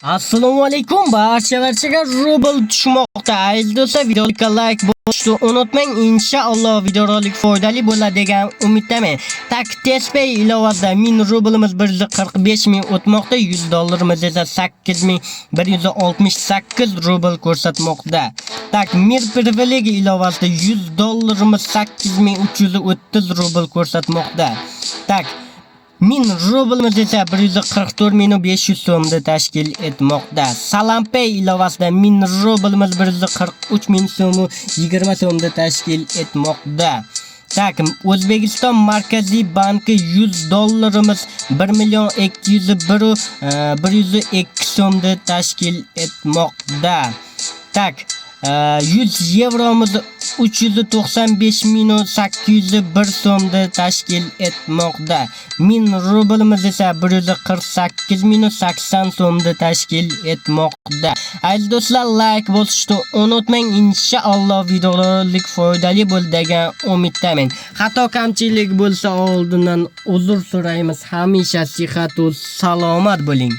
Assalomu alaykum, barchalarga rubl tushmoqda. Aziz do'stlar, videoga like bosishni unutmang. Inshaalloh videorolik foydali bo'ladi degan umiddaman. Tak TSPay ilovasida 1000 rublimiz 145 ming o'tmoqda, 100 dollarimiz esa 8168 rubl ko'rsatmoqda. Tak Mir privilegiya ilovasida 100 dollarimiz 8330 rubl ko'rsatmoqda. Tak 1000 rublimiz esa 144.500 so'mni tashkil etmoqda. Salampay ilovasida 1000 rublimiz 143.000 so'm 20 so'mni tashkil etmoqda. Tak O'zbekiston Markaziy banki 100 dollarimiz 1.201.102 so'mni tashkil etmoqda. Tak 100 yevromiz 395.801 so'mni tashkil etmoqda. 1000 rublimiz esa 148.080 so'mni tashkil etmoqda. Aziz do'stlar, like bosishni unutmang. Inshaalloh videorolik foydali bo'ladi degan umiddaman. Xato kamchilik bo'lsa oldindan uzr so'raymiz. Hamisha sihat va salomat bo'ling.